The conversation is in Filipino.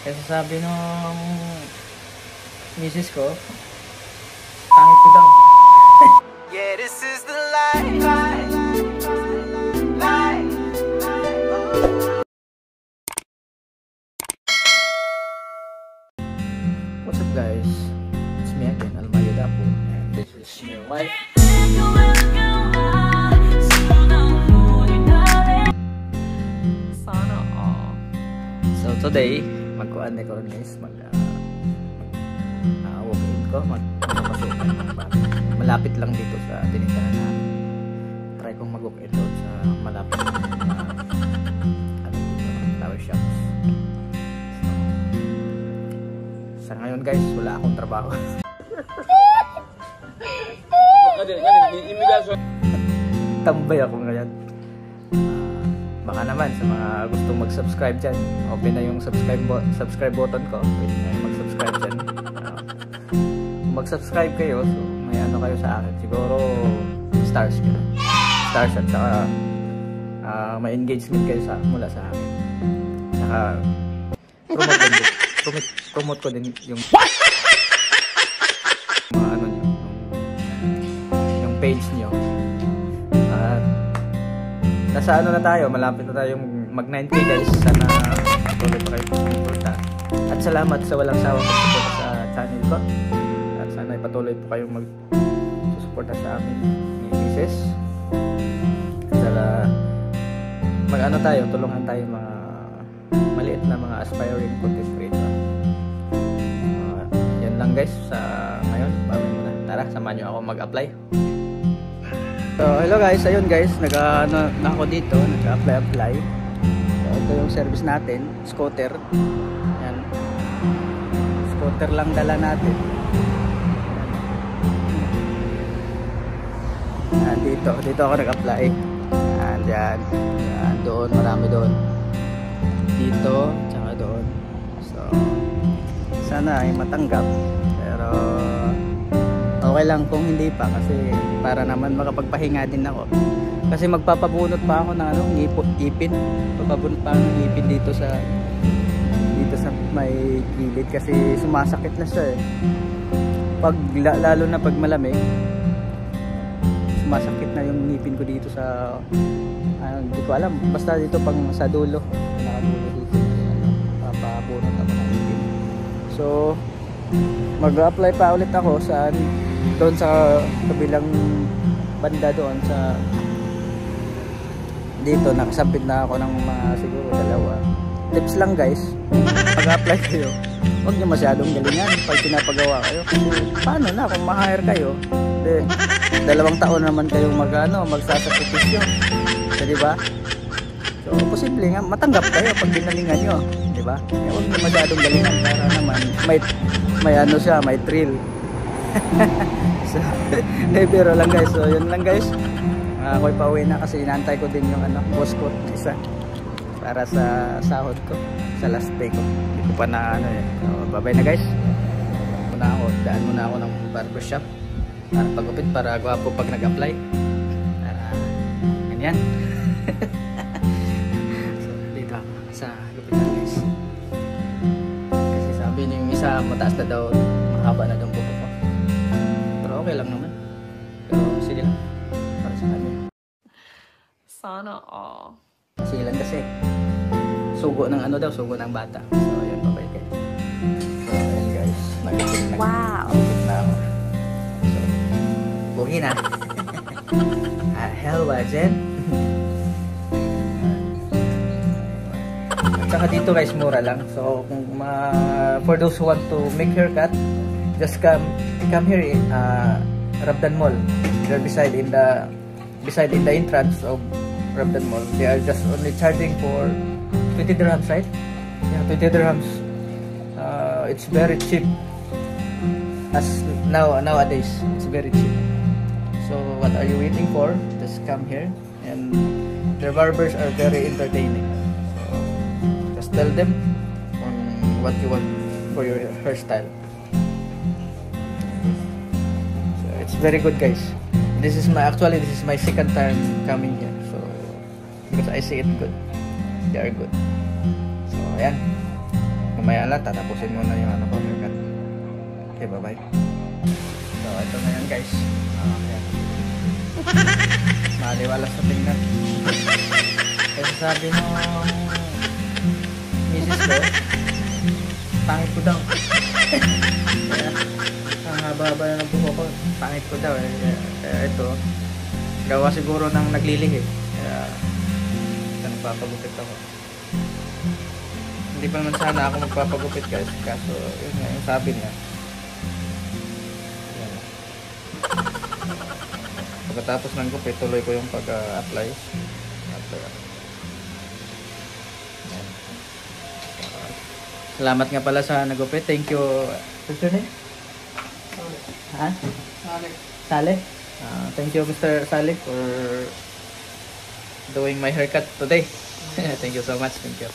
Kasi sabi nung misis ko, pangit ko daw. Yeah, this is the life. What's up guys? It's me again, Almayo Dapo. And this is your wife. Sana all. So today, magkuhan ko rin guys, walk-in ko, magpapasukan ng bago. Malapit lang dito sa tinitirahan namin. Try kong mag-walk-in doon sa malapit na tower shops. So, sa ngayon guys, wala akong trabaho. Tambay ako ngayon. Baka naman sa mga gustong mag-subscribe dyan, open na yung subscribe button ko. Pwede na yung mag-subscribe dyan. Kung mag-subscribe kayo, so may ano kayo sa akin. Siguro stars kayo. Stars at saka may engagement kayo mula sa akin. Saka promote ko din yung mga ano nyo, yung page nyo. Nasa ano na tayo, malapit na tayong mag 9K guys. Sana tuloy pa kayo suporta. At salamat sa walang sawang pagsuporta sa channel ko. At sana ipatuloy po kayong magsusuporta sa amin ni Mrs. At mag-ano tayo, tulungan tayo mga maliit na mga aspiring content creator. Yan lang guys sa ngayon. Babay muna. Tara, samahan nyo ako mag-apply. So, hello guys, ayun guys, na ako dito, nag-apply. So, ito yung service natin, scooter. Yan. Scooter lang dala natin. Yan, dito ako nag-apply. Yan, doon, marami doon. Dito, tsaka doon. So, sana ay matanggap. Pero okay lang kung hindi pa kasi para naman makapagpahinga din ako. Kasi magpapabunot pa ako ng ipin. Papabunot pa ako ng ipin dito sa may gilid kasi sumasakit na siya eh. Lalo na pag malamig, sumasakit na yung ngipin ko dito sa hindi ko alam, basta dito pang sa dulo. Nakadulo dito. Papabunot ako ng ipin. So, mag-apply pa ulit ako doon sa kabilang banda doon sa dito. Nakasabit na ako ng mga siguro 2 tips lang guys. Mag-apply kayo, huwag nyo masyadong galingan pag pinapagawa kayo kasi paano na kung ma-hire kayo 2 taon naman kayong magsasakripisyo, diba? So posible nga matanggap kayo pag ginalingan nyo, diba? Huwag nyo masyadong galingan para naman may ano siya, may thrill. So, pero lang guys, so yun lang guys. Ako'y pauwi na kasi inaantay ko din yung boss ko isa para sa sahod ko sa last pay ko. Hindi ko pa na So, bye bye na guys. Daan muna ako ng barbershop para pagupit, para gwapo pag nag-apply. Ganyan. So, dito ako sa gupitan guys. Kasi sabi niyo yung isa mataas na daw, mahaba na daw buko ko. Okay lang naman. Pero sige lang. Para sa kanya. Sana all. Sige lang kasi. Sugo ng sugo ng bata. So, ayun, bye-bye guys. So, ayun guys. Nagiging na. Wow. Na ako. So, bugi na. Hell was it? At saka dito guys, mura lang. So, kung for those who want to make haircut, just come here in Rabdan Mall. They're beside in the entrance of Rabdan Mall. They are just only charging for 20 dirhams, right? Yeah, 20 dirhams. It's very cheap. As nowadays, it's very cheap. So what are you waiting for? Just come here, and their barbers are very entertaining. So just tell them on what you want for your hairstyle. It's very good guys. This is my second time coming here, so because I see it good, they are good. So ayan, Mamaya lang, tatapusin mo na yung ano ko, haircut. Okay, bye-bye. So, ito na yan guys. Okay. Maliwalas sa tingnan. Kasi sabi ng misis ko, pangit ko daw. Kaya, ang haba-haba na ng buho ko, pangit ko daw. Kaya ito, gawa siguro ng naglilihi. Kaya, ito nagpapagupit ako. Hindi pa naman sana ako magpapagupit guys. Kaso, yun nga, yung sabi niya. Yan. Pagkatapos ng gupit, tuloy ko yung pag-apply. Salamat nga pala sa nagupit. Thank you. What's your name? Ha? Saleh. Thank you Mr. Saleh for doing my haircut today. Thank you so much. Thank you.